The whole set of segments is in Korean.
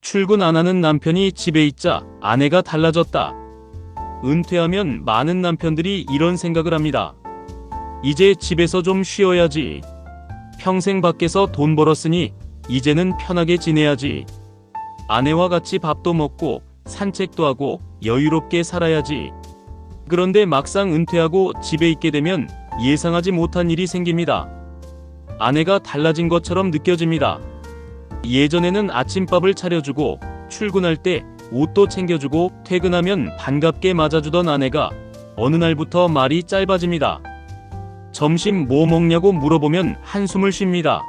출근 안 하는 남편이 집에 있자 아내가 달라졌다. 은퇴하면 많은 남편들이 이런 생각을 합니다. 이제 집에서 좀 쉬어야지. 평생 밖에서 돈 벌었으니 이제는 편하게 지내야지. 아내와 같이 밥도 먹고 산책도 하고 여유롭게 살아야지. 그런데 막상 은퇴하고 집에 있게 되면 예상하지 못한 일이 생깁니다. 아내가 달라진 것처럼 느껴집니다. 예전에는 아침밥을 차려주고 출근할 때 옷도 챙겨주고 퇴근하면 반갑게 맞아주던 아내가 어느 날부터 말이 짧아집니다. 점심 뭐 먹냐고 물어보면 한숨을 쉽니다.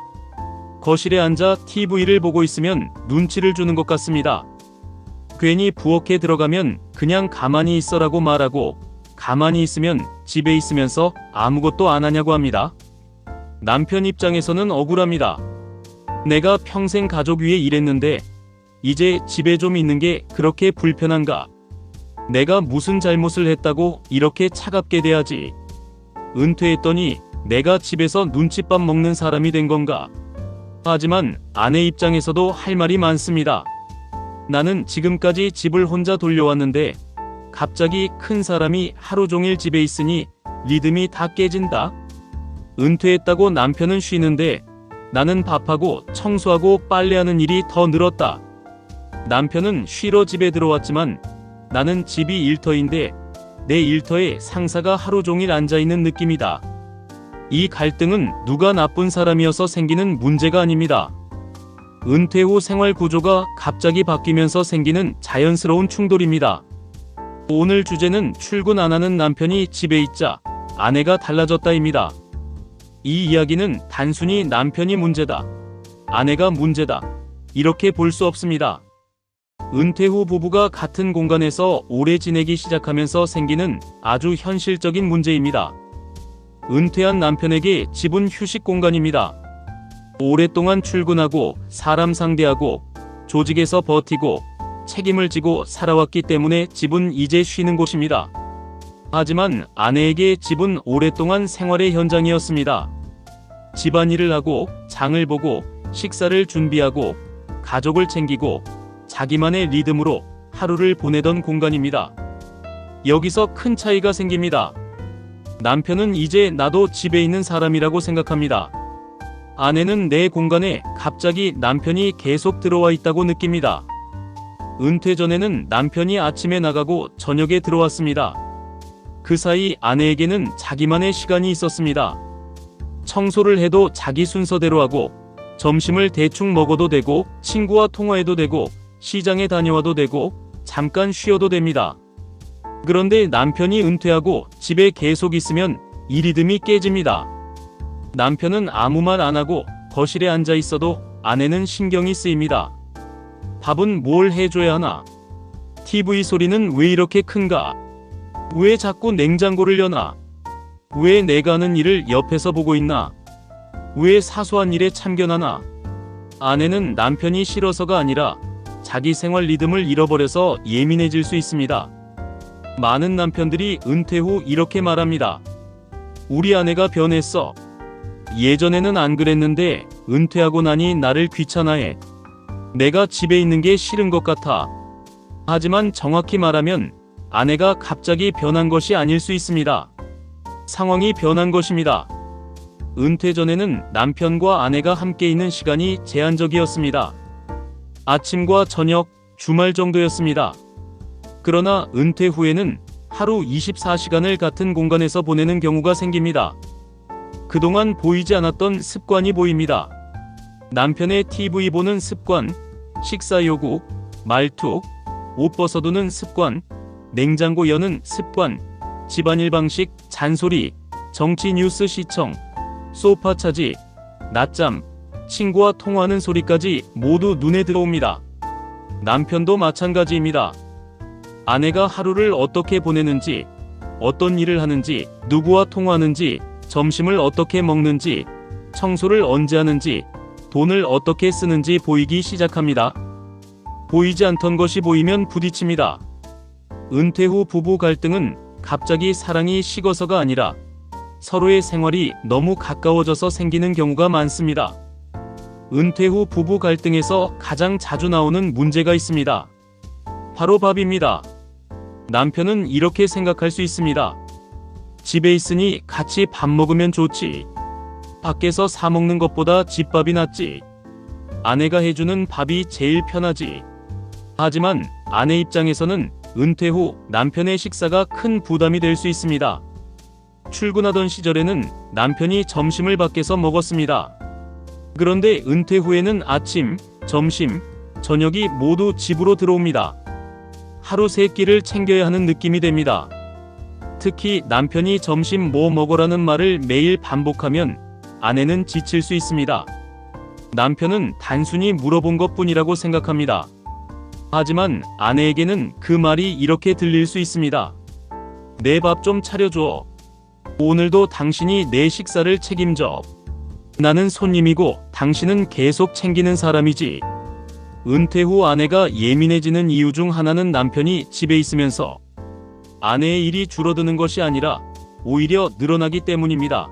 거실에 앉아 TV를 보고 있으면 눈치를 주는 것 같습니다. 괜히 부엌에 들어가면 그냥 가만히 있어라고 말하고 가만히 있으면 집에 있으면서 아무것도 안 하냐고 합니다. 남편 입장에서는 억울합니다. 내가 평생 가족 위해 일했는데 이제 집에 좀 있는 게 그렇게 불편한가? 내가 무슨 잘못을 했다고 이렇게 차갑게 대하지? 은퇴했더니 내가 집에서 눈칫밥 먹는 사람이 된 건가? 하지만 아내 입장에서도 할 말이 많습니다. 나는 지금까지 집을 혼자 돌려왔는데 갑자기 큰 사람이 하루 종일 집에 있으니 리듬이 다 깨진다. 은퇴했다고 남편은 쉬는데 나는 밥하고 청소하고 빨래하는 일이 더 늘었다. 남편은 쉬러 집에 들어왔지만 나는 집이 일터인데 내 일터에 상사가 하루 종일 앉아있는 느낌이다. 이 갈등은 누가 나쁜 사람이어서 생기는 문제가 아닙니다. 은퇴 후 생활 구조가 갑자기 바뀌면서 생기는 자연스러운 충돌입니다. 오늘 주제는 출근 안 하는 남편이 집에 있자 아내가 달라졌다입니다. 이 이야기는 단순히 남편이 문제다, 아내가 문제다, 이렇게 볼 수 없습니다. 은퇴 후 부부가 같은 공간에서 오래 지내기 시작하면서 생기는 아주 현실적인 문제입니다. 은퇴한 남편에게 집은 휴식 공간입니다. 오랫동안 출근하고 사람 상대하고 조직에서 버티고 책임을 지고 살아왔기 때문에 집은 이제 쉬는 곳입니다. 하지만 아내에게 집은 오랫동안 생활의 현장이었습니다. 집안일을 하고 장을 보고 식사를 준비하고 가족을 챙기고 자기만의 리듬으로 하루를 보내던 공간입니다. 여기서 큰 차이가 생깁니다. 남편은 이제 나도 집에 있는 사람이라고 생각합니다. 아내는 내 공간에 갑자기 남편이 계속 들어와 있다고 느낍니다. 은퇴 전에는 남편이 아침에 나가고 저녁에 들어왔습니다. 그 사이 아내에게는 자기만의 시간이 있었습니다. 청소를 해도 자기 순서대로 하고 점심을 대충 먹어도 되고 친구와 통화해도 되고 시장에 다녀와도 되고 잠깐 쉬어도 됩니다. 그런데 남편이 은퇴하고 집에 계속 있으면 이 리듬이 깨집니다. 남편은 아무 말 안 하고 거실에 앉아 있어도 아내는 신경이 쓰입니다. 밥은 뭘 해줘야 하나? TV 소리는 왜 이렇게 큰가? 왜 자꾸 냉장고를 여나? 왜 내가 하는 일을 옆에서 보고 있나? 왜 사소한 일에 참견하나? 아내는 남편이 싫어서가 아니라 자기 생활 리듬을 잃어버려서 예민해질 수 있습니다. 많은 남편들이 은퇴 후 이렇게 말합니다. 우리 아내가 변했어. 예전에는 안 그랬는데 은퇴하고 나니 나를 귀찮아해. 내가 집에 있는 게 싫은 것 같아. 하지만 정확히 말하면 아내가 갑자기 변한 것이 아닐 수 있습니다. 상황이 변한 것입니다. 은퇴 전에는 남편과 아내가 함께 있는 시간이 제한적이었습니다. 아침과 저녁, 주말 정도였습니다. 그러나 은퇴 후에는 하루 24시간을 같은 공간에서 보내는 경우가 생깁니다. 그동안 보이지 않았던 습관이 보입니다. 남편의 TV 보는 습관, 식사 요구, 말투, 옷 벗어두는 습관, 냉장고 여는 습관, 집안일 방식, 잔소리, 정치 뉴스 시청, 소파 차지, 낮잠, 친구와 통화하는 소리까지 모두 눈에 들어옵니다. 남편도 마찬가지입니다. 아내가 하루를 어떻게 보내는지, 어떤 일을 하는지, 누구와 통화하는지, 점심을 어떻게 먹는지, 청소를 언제 하는지, 돈을 어떻게 쓰는지 보이기 시작합니다. 보이지 않던 것이 보이면 부딪힙니다. 은퇴 후 부부 갈등은 갑자기 사랑이 식어서가 아니라 서로의 생활이 너무 가까워져서 생기는 경우가 많습니다. 은퇴 후 부부 갈등에서 가장 자주 나오는 문제가 있습니다. 바로 밥입니다. 남편은 이렇게 생각할 수 있습니다. 집에 있으니 같이 밥 먹으면 좋지. 밖에서 사 먹는 것보다 집밥이 낫지. 아내가 해주는 밥이 제일 편하지. 하지만 아내 입장에서는 은퇴 후 남편의 식사가 큰 부담이 될 수 있습니다. 출근하던 시절에는 남편이 점심을 밖에서 먹었습니다. 그런데 은퇴 후에는 아침, 점심, 저녁이 모두 집으로 들어옵니다. 하루 세 끼를 챙겨야 하는 느낌이 됩니다. 특히 남편이 점심 뭐 먹으라는 말을 매일 반복하면 아내는 지칠 수 있습니다. 남편은 단순히 물어본 것뿐이라고 생각합니다. 하지만 아내에게는 그 말이 이렇게 들릴 수 있습니다. 내 밥 좀 차려줘. 오늘도 당신이 내 식사를 책임져. 나는 손님이고 당신은 계속 챙기는 사람이지. 은퇴 후 아내가 예민해지는 이유 중 하나는 남편이 집에 있으면서 아내의 일이 줄어드는 것이 아니라 오히려 늘어나기 때문입니다.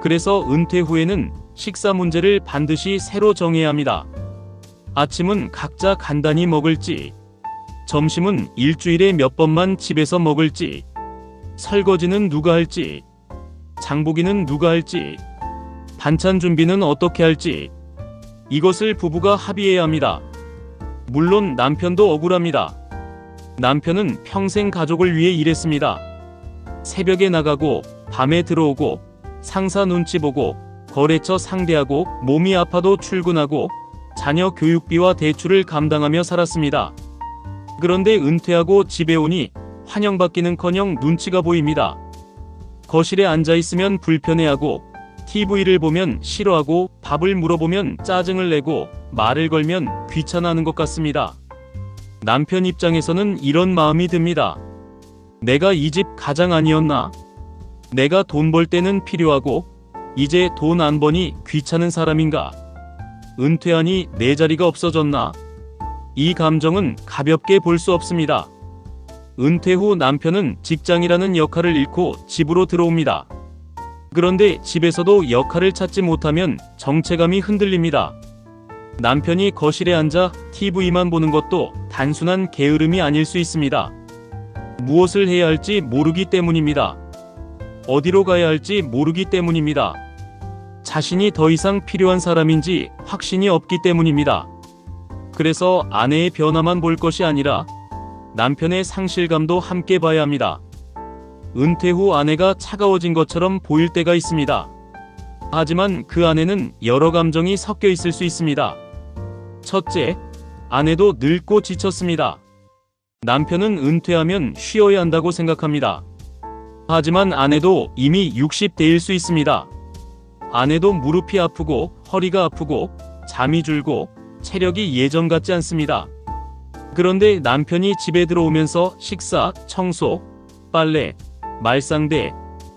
그래서 은퇴 후에는 식사 문제를 반드시 새로 정해야 합니다. 아침은 각자 간단히 먹을지, 점심은 일주일에 몇 번만 집에서 먹을지, 설거지는 누가 할지, 장보기는 누가 할지, 반찬 준비는 어떻게 할지, 이것을 부부가 합의해야 합니다. 물론 남편도 억울합니다. 남편은 평생 가족을 위해 일했습니다. 새벽에 나가고 밤에 들어오고 상사 눈치 보고 거래처 상대하고 몸이 아파도 출근하고 자녀 교육비와 대출을 감당하며 살았습니다. 그런데 은퇴하고 집에 오니 환영받기는커녕 눈치가 보입니다. 거실에 앉아있으면 불편해하고 TV를 보면 싫어하고 밥을 물어보면 짜증을 내고 말을 걸면 귀찮아하는 것 같습니다. 남편 입장에서는 이런 마음이 듭니다. 내가 이 집 가장 아니었나? 내가 돈 벌 때는 필요하고 이제 돈 안 버니 귀찮은 사람인가? 은퇴하니 내 자리가 없어졌나? 이 감정은 가볍게 볼 수 없습니다. 은퇴 후 남편은 직장이라는 역할을 잃고 집으로 들어옵니다. 그런데 집에서도 역할을 찾지 못하면 정체감이 흔들립니다. 남편이 거실에 앉아 TV만 보는 것도 단순한 게으름이 아닐 수 있습니다. 무엇을 해야 할지 모르기 때문입니다. 어디로 가야 할지 모르기 때문입니다. 자신이 더 이상 필요한 사람인지 확신이 없기 때문입니다. 그래서 아내의 변화만 볼 것이 아니라 남편의 상실감도 함께 봐야 합니다. 은퇴 후 아내가 차가워진 것처럼 보일 때가 있습니다. 하지만 그 안에는 여러 감정이 섞여 있을 수 있습니다. 첫째, 아내도 늙고 지쳤습니다. 남편은 은퇴하면 쉬어야 한다고 생각합니다. 하지만 아내도 이미 60대일 수 있습니다. 아내도 무릎이 아프고 허리가 아프고 잠이 줄고 체력이 예전 같지 않습니다. 그런데 남편이 집에 들어오면서 식사, 청소, 빨래, 말상대,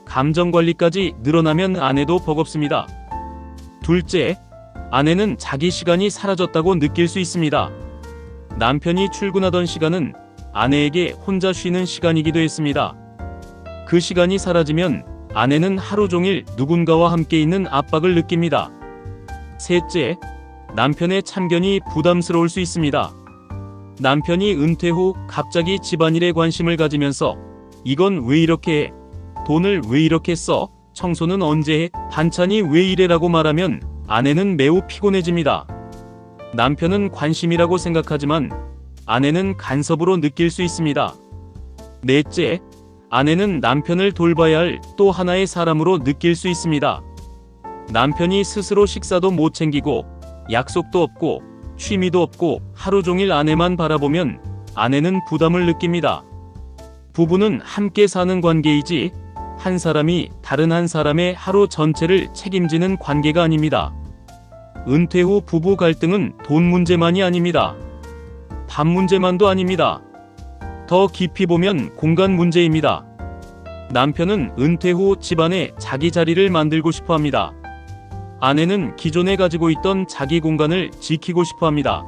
감정관리까지 늘어나면 아내도 버겁습니다. 둘째, 아내는 자기 시간이 사라졌다고 느낄 수 있습니다. 남편이 출근하던 시간은 아내에게 혼자 쉬는 시간이기도 했습니다. 그 시간이 사라지면 아내는 하루 종일 누군가와 함께 있는 압박을 느낍니다. 셋째, 남편의 참견이 부담스러울 수 있습니다. 남편이 은퇴 후 갑자기 집안일에 관심을 가지면서 이건 왜 이렇게 해? 돈을 왜 이렇게 써? 청소는 언제 해? 반찬이 왜 이래라고 말하면 아내는 매우 피곤해집니다. 남편은 관심이라고 생각하지만 아내는 간섭으로 느낄 수 있습니다. 넷째, 아내는 남편을 돌봐야 할 또 하나의 사람으로 느낄 수 있습니다. 남편이 스스로 식사도 못 챙기고 약속도 없고 취미도 없고 하루 종일 아내만 바라보면 아내는 부담을 느낍니다. 부부는 함께 사는 관계이지 한 사람이 다른 한 사람의 하루 전체를 책임지는 관계가 아닙니다. 은퇴 후 부부 갈등은 돈 문제만이 아닙니다. 밥 문제만도 아닙니다. 더 깊이 보면 공간 문제입니다. 남편은 은퇴 후 집안에 자기 자리를 만들고 싶어 합니다. 아내는 기존에 가지고 있던 자기 공간을 지키고 싶어 합니다.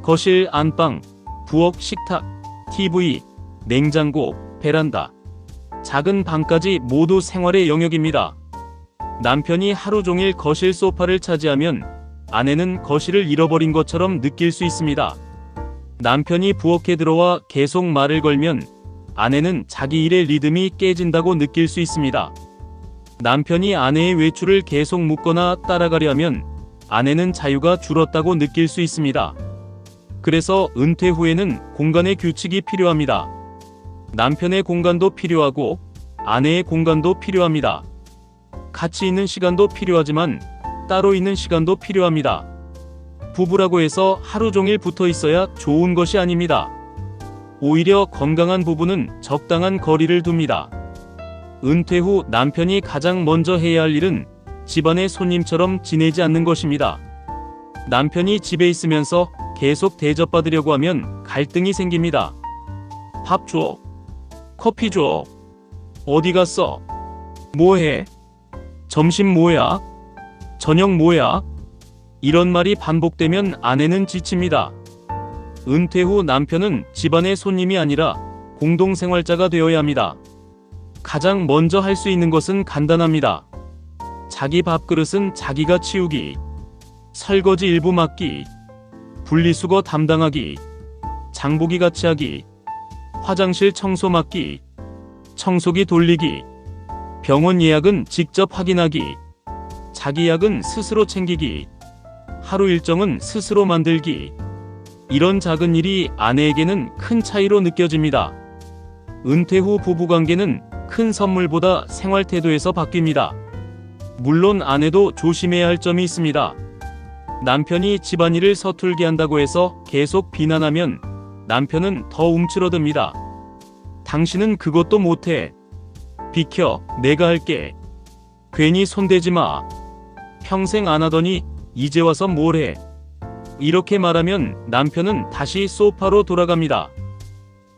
거실, 안방, 부엌, 식탁, TV, 냉장고, 베란다, 작은 방까지 모두 생활의 영역입니다. 남편이 하루 종일 거실 소파를 차지하면 아내는 거실을 잃어버린 것처럼 느낄 수 있습니다. 남편이 부엌에 들어와 계속 말을 걸면 아내는 자기 일의 리듬이 깨진다고 느낄 수 있습니다. 남편이 아내의 외출을 계속 묻거나 따라가려 하면 아내는 자유가 줄었다고 느낄 수 있습니다. 그래서 은퇴 후에는 공간의 규칙이 필요합니다. 남편의 공간도 필요하고 아내의 공간도 필요합니다. 같이 있는 시간도 필요하지만 따로 있는 시간도 필요합니다. 부부라고 해서 하루 종일 붙어 있어야 좋은 것이 아닙니다. 오히려 건강한 부부는 적당한 거리를 둡니다. 은퇴 후 남편이 가장 먼저 해야 할 일은 집안의 손님처럼 지내지 않는 것입니다. 남편이 집에 있으면서 계속 대접받으려고 하면 갈등이 생깁니다. 밥 줘. 커피 줘. 어디 갔어? 뭐해? 점심 뭐야? 저녁 뭐야? 이런 말이 반복되면 아내는 지칩니다. 은퇴 후 남편은 집안의 손님이 아니라 공동생활자가 되어야 합니다. 가장 먼저 할 수 있는 것은 간단합니다. 자기 밥그릇은 자기가 치우기, 설거지 일부 맡기, 분리수거 담당하기, 장보기 같이 하기, 화장실 청소 맡기, 청소기 돌리기, 병원 예약은 직접 확인하기, 자기 약은 스스로 챙기기, 하루 일정은 스스로 만들기. 이런 작은 일이 아내에게는 큰 차이로 느껴집니다. 은퇴 후 부부관계는 큰 선물보다 생활 태도에서 바뀝니다. 물론 아내도 조심해야 할 점이 있습니다. 남편이 집안일을 서툴게 한다고 해서 계속 비난하면 남편은 더 움츠러듭니다. 당신은 그것도 못해. 비켜, 내가 할게. 괜히 손대지 마. 평생 안 하더니 이제 와서 뭘 해. 이렇게 말하면 남편은 다시 소파로 돌아갑니다.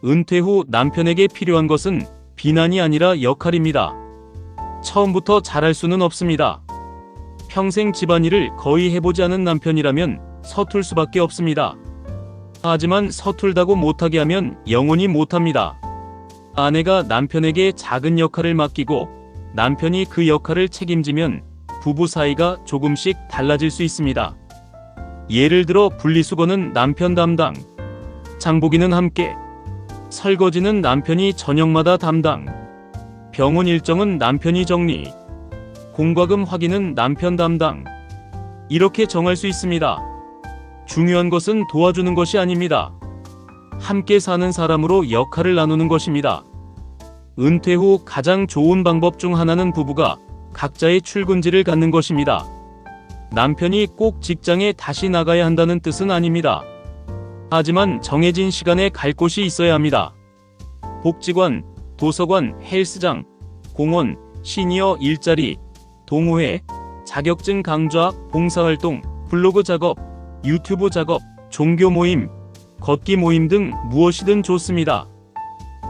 은퇴 후 남편에게 필요한 것은 비난이 아니라 역할입니다. 처음부터 잘할 수는 없습니다. 평생 집안일을 거의 해보지 않은 남편이라면 서툴 수밖에 없습니다. 하지만 서툴다고 못하게 하면 영원히 못합니다. 아내가 남편에게 작은 역할을 맡기고 남편이 그 역할을 책임지면 부부 사이가 조금씩 달라질 수 있습니다. 예를 들어 분리수거는 남편 담당, 장보기는 함께, 설거지는 남편이 저녁마다 담당, 병원 일정은 남편이 정리, 공과금 확인은 남편 담당. 이렇게 정할 수 있습니다. 중요한 것은 도와주는 것이 아닙니다. 함께 사는 사람으로 역할을 나누는 것입니다. 은퇴 후 가장 좋은 방법 중 하나는 부부가 각자의 출근지를 갖는 것입니다. 남편이 꼭 직장에 다시 나가야 한다는 뜻은 아닙니다. 하지만 정해진 시간에 갈 곳이 있어야 합니다. 복지관, 도서관, 헬스장, 공원, 시니어 일자리, 동호회, 자격증 강좌, 봉사활동, 블로그 작업, 유튜브 작업, 종교 모임, 걷기 모임 등 무엇이든 좋습니다.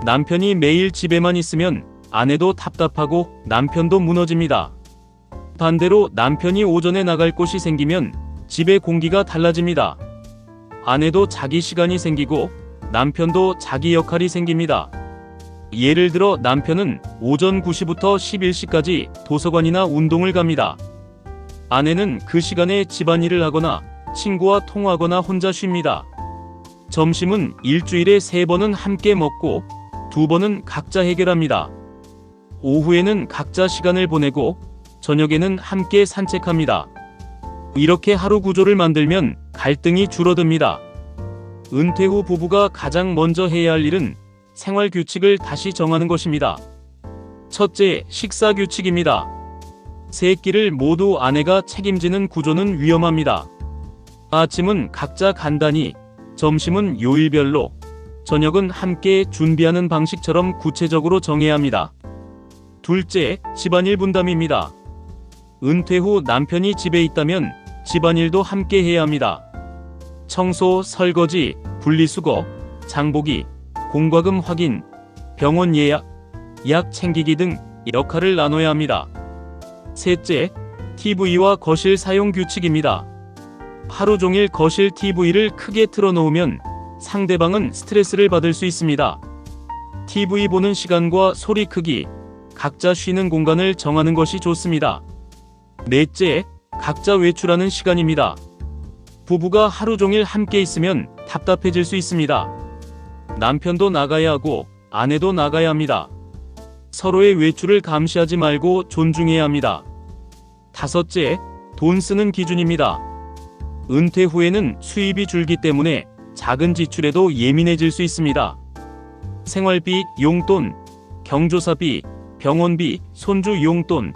남편이 매일 집에만 있으면 아내도 답답하고 남편도 무너집니다. 반대로 남편이 오전에 나갈 곳이 생기면 집의 공기가 달라집니다. 아내도 자기 시간이 생기고 남편도 자기 역할이 생깁니다. 예를 들어 남편은 오전 9시부터 11시까지 도서관이나 운동을 갑니다. 아내는 그 시간에 집안일을 하거나 친구와 통화하거나 혼자 쉽니다. 점심은 일주일에 3번은 함께 먹고 2번은 각자 해결합니다. 오후에는 각자 시간을 보내고 저녁에는 함께 산책합니다. 이렇게 하루 구조를 만들면 갈등이 줄어듭니다. 은퇴 후 부부가 가장 먼저 해야 할 일은 생활 규칙을 다시 정하는 것입니다. 첫째, 식사 규칙입니다. 세 끼를 모두 아내가 책임지는 구조는 위험합니다. 아침은 각자 간단히, 점심은 요일별로, 저녁은 함께 준비하는 방식처럼 구체적으로 정해야 합니다. 둘째, 집안일 분담입니다. 은퇴 후 남편이 집에 있다면 집안일도 함께 해야 합니다. 청소, 설거지, 분리수거, 장보기, 공과금 확인, 병원 예약, 약 챙기기 등 역할을 나눠야 합니다. 셋째, TV와 거실 사용 규칙입니다. 하루 종일 거실 TV를 크게 틀어놓으면 상대방은 스트레스를 받을 수 있습니다. TV 보는 시간과 소리 크기, 각자 쉬는 공간을 정하는 것이 좋습니다. 넷째, 각자 외출하는 시간입니다. 부부가 하루 종일 함께 있으면 답답해질 수 있습니다. 남편도 나가야 하고 아내도 나가야 합니다. 서로의 외출을 감시하지 말고 존중해야 합니다. 다섯째, 돈 쓰는 기준입니다. 은퇴 후에는 수입이 줄기 때문에 작은 지출에도 예민해질 수 있습니다. 생활비, 용돈, 경조사비, 병원비, 손주 용돈,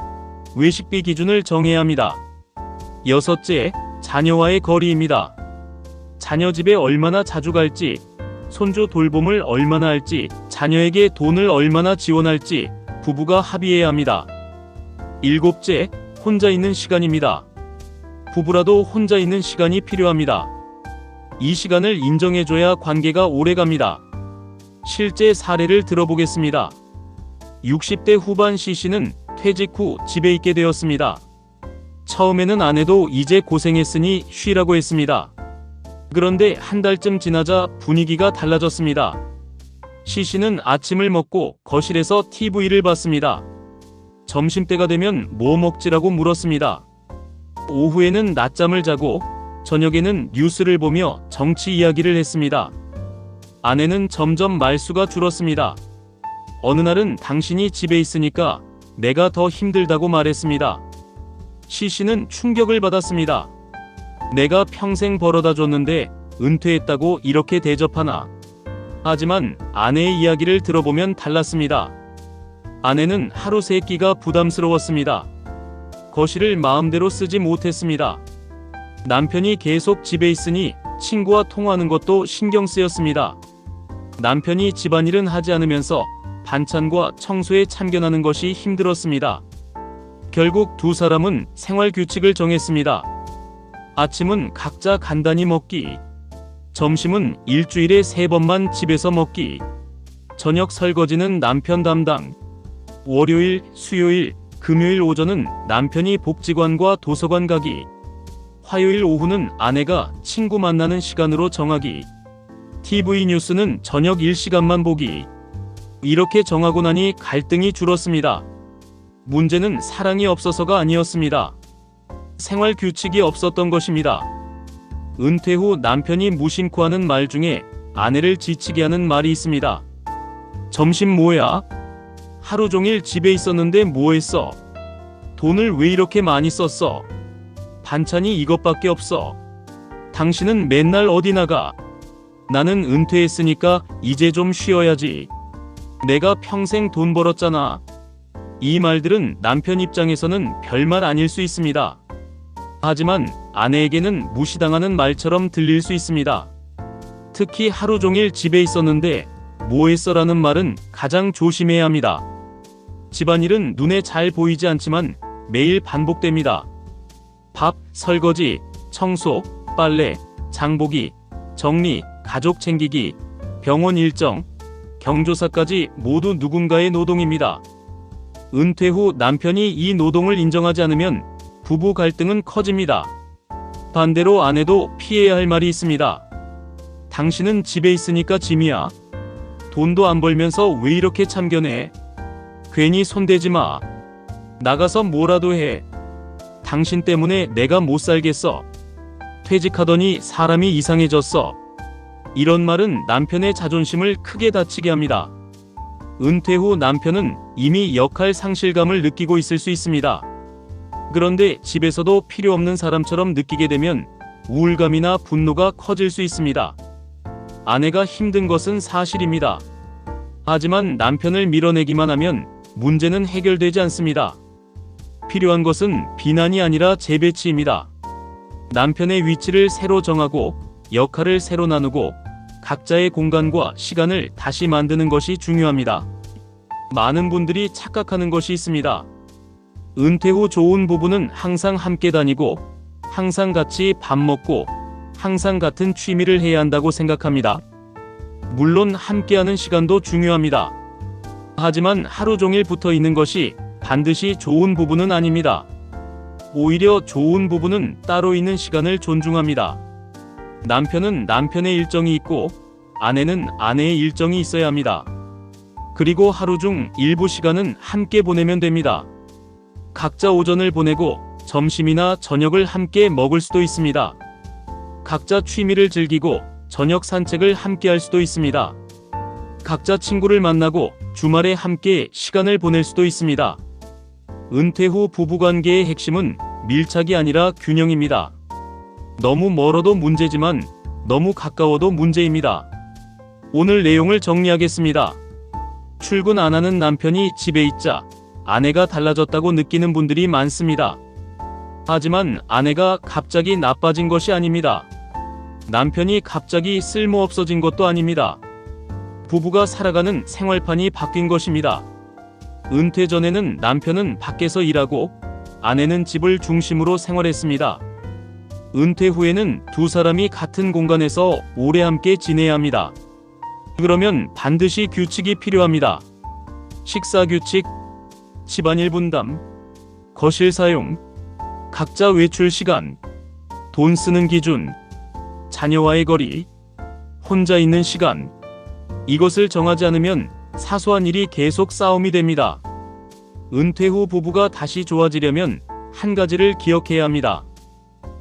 외식비 기준을 정해야 합니다. 여섯째, 자녀와의 거리입니다. 자녀 집에 얼마나 자주 갈지, 손주 돌봄을 얼마나 할지, 자녀에게 돈을 얼마나 지원할지 부부가 합의해야 합니다. 일곱째, 혼자 있는 시간입니다. 부부라도 혼자 있는 시간이 필요합니다. 이 시간을 인정해줘야 관계가 오래갑니다. 실제 사례를 들어보겠습니다. 60대 후반 C씨는 퇴직 후 집에 있게 되었습니다. 처음에는 아내도 이제 고생했으니 쉬라고 했습니다. 그런데 한 달쯤 지나자 분위기가 달라졌습니다. C씨는 아침을 먹고 거실에서 TV를 봤습니다. 점심때가 되면 뭐 먹지라고 물었습니다. 오후에는 낮잠을 자고 저녁에는 뉴스를 보며 정치 이야기를 했습니다. 아내는 점점 말수가 줄었습니다. 어느 날은 당신이 집에 있으니까 내가 더 힘들다고 말했습니다. C씨는 충격을 받았습니다. 내가 평생 벌어다 줬는데 은퇴했다고 이렇게 대접하나. 하지만 아내의 이야기를 들어보면 달랐습니다. 아내는 하루 세 끼가 부담스러웠습니다. 거실을 마음대로 쓰지 못했습니다. 남편이 계속 집에 있으니 친구와 통화하는 것도 신경 쓰였습니다. 남편이 집안일은 하지 않으면서 반찬과 청소에 참견하는 것이 힘들었습니다. 결국 두 사람은 생활 규칙을 정했습니다. 아침은 각자 간단히 먹기, 점심은 일주일에 3번만 집에서 먹기, 저녁 설거지는 남편 담당, 월요일, 수요일, 금요일 오전은 남편이 복지관과 도서관 가기, 화요일 오후는 아내가 친구 만나는 시간으로 정하기, TV 뉴스는 저녁 1시간만 보기. 이렇게 정하고 나니 갈등이 줄었습니다. 문제는 사랑이 없어서가 아니었습니다. 생활 규칙이 없었던 것입니다. 은퇴 후 남편이 무심코 하는 말 중에 아내를 지치게 하는 말이 있습니다. 점심 뭐야? 하루 종일 집에 있었는데 뭐 했어? 돈을 왜 이렇게 많이 썼어? 반찬이 이것밖에 없어. 당신은 맨날 어디 나가? 나는 은퇴했으니까 이제 좀 쉬어야지. 내가 평생 돈 벌었잖아. 이 말들은 남편 입장에서는 별말 아닐 수 있습니다. 하지만 아내에게는 무시당하는 말처럼 들릴 수 있습니다. 특히 하루 종일 집에 있었는데 뭐 했어라는 말은 가장 조심해야 합니다. 집안일은 눈에 잘 보이지 않지만 매일 반복됩니다. 밥, 설거지, 청소, 빨래, 장보기, 정리, 가족 챙기기, 병원 일정, 경조사까지 모두 누군가의 노동입니다. 은퇴 후 남편이 이 노동을 인정하지 않으면 부부 갈등은 커집니다. 반대로 아내도 피해야 할 말이 있습니다. 당신은 집에 있으니까 짐이야. 돈도 안 벌면서 왜 이렇게 참견해? 괜히 손대지 마. 나가서 뭐라도 해. 당신 때문에 내가 못 살겠어. 퇴직하더니 사람이 이상해졌어. 이런 말은 남편의 자존심을 크게 다치게 합니다. 은퇴 후 남편은 이미 역할 상실감을 느끼고 있을 수 있습니다. 그런데 집에서도 필요 없는 사람처럼 느끼게 되면 우울감이나 분노가 커질 수 있습니다. 아내가 힘든 것은 사실입니다. 하지만 남편을 밀어내기만 하면 문제는 해결되지 않습니다. 필요한 것은 비난이 아니라 재배치입니다. 남편의 위치를 새로 정하고 역할을 새로 나누고 각자의 공간과 시간을 다시 만드는 것이 중요합니다. 많은 분들이 착각하는 것이 있습니다. 은퇴 후 좋은 부부는 항상 함께 다니고 항상 같이 밥 먹고 항상 같은 취미를 해야 한다고 생각합니다. 물론 함께하는 시간도 중요합니다. 하지만 하루 종일 붙어 있는 것이 반드시 좋은 부부는 아닙니다. 오히려 좋은 부부는 따로 있는 시간을 존중합니다. 남편은 남편의 일정이 있고 아내는 아내의 일정이 있어야 합니다. 그리고 하루 중 일부 시간은 함께 보내면 됩니다. 각자 오전을 보내고 점심이나 저녁을 함께 먹을 수도 있습니다. 각자 취미를 즐기고 저녁 산책을 함께 할 수도 있습니다. 각자 친구를 만나고 주말에 함께 시간을 보낼 수도 있습니다. 은퇴 후 부부관계의 핵심은 밀착이 아니라 균형입니다. 너무 멀어도 문제지만 너무 가까워도 문제입니다. 오늘 내용을 정리하겠습니다. 출근 안 하는 남편이 집에 있자 아내가 달라졌다고 느끼는 분들이 많습니다. 하지만 아내가 갑자기 나빠진 것이 아닙니다. 남편이 갑자기 쓸모없어진 것도 아닙니다. 부부가 살아가는 생활판이 바뀐 것입니다. 은퇴 전에는 남편은 밖에서 일하고 아내는 집을 중심으로 생활했습니다. 은퇴 후에는 두 사람이 같은 공간에서 오래 함께 지내야 합니다. 그러면 반드시 규칙이 필요합니다. 식사 규칙, 집안일 분담, 거실 사용, 각자 외출 시간, 돈 쓰는 기준, 자녀와의 거리, 혼자 있는 시간. 이것을 정하지 않으면 사소한 일이 계속 싸움이 됩니다. 은퇴 후 부부가 다시 좋아지려면 한 가지를 기억해야 합니다.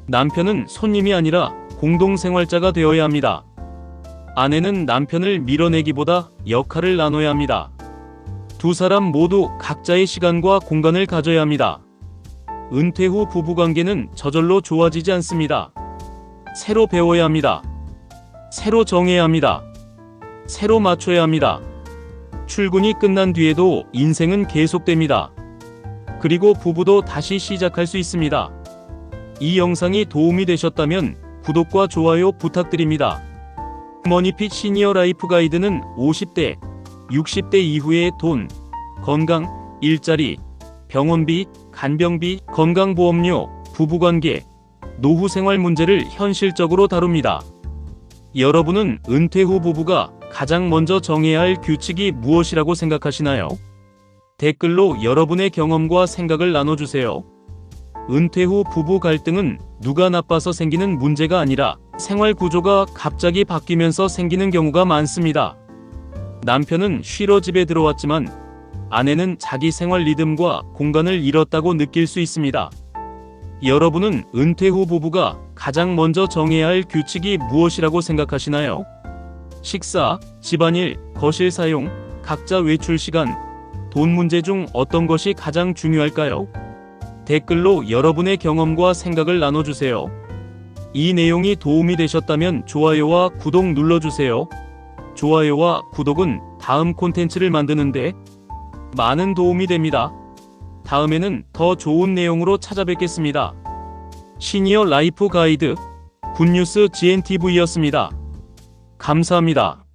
남편은 손님이 아니라 공동생활자가 되어야 합니다. 아내는 남편을 밀어내기보다 역할을 나눠야 합니다. 두 사람 모두 각자의 시간과 공간을 가져야 합니다. 은퇴 후 부부관계는 저절로 좋아지지 않습니다. 새로 배워야 합니다. 새로 정해야 합니다. 새로 맞춰야 합니다. 출근이 끝난 뒤에도 인생은 계속됩니다. 그리고 부부도 다시 시작할 수 있습니다. 이 영상이 도움이 되셨다면 구독과 좋아요 부탁드립니다. 머니핏 시니어 라이프 가이드는 50대, 60대 이후의 돈, 건강, 일자리, 병원비, 간병비, 건강보험료, 부부관계, 노후 생활 문제를 현실적으로 다룹니다. 여러분은 은퇴 후 부부가 가장 먼저 정해야 할 규칙이 무엇이라고 생각하시나요? 댓글로 여러분의 경험과 생각을 나눠주세요. 은퇴 후 부부 갈등은 누가 나빠서 생기는 문제가 아니라 생활 구조가 갑자기 바뀌면서 생기는 경우가 많습니다. 남편은 쉬러 집에 들어왔지만 아내는 자기 생활 리듬과 공간을 잃었다고 느낄 수 있습니다. 여러분은 은퇴 후 부부가 가장 먼저 정해야 할 규칙이 무엇이라고 생각하시나요? 식사, 집안일, 거실 사용, 각자 외출 시간, 돈 문제 중 어떤 것이 가장 중요할까요? 댓글로 여러분의 경험과 생각을 나눠주세요. 이 내용이 도움이 되셨다면 좋아요와 구독 눌러주세요. 좋아요와 구독은 다음 콘텐츠를 만드는데 많은 도움이 됩니다. 다음에는 더 좋은 내용으로 찾아뵙겠습니다. 시니어 라이프 가이드 굿뉴스 GNTV였습니다. 감사합니다.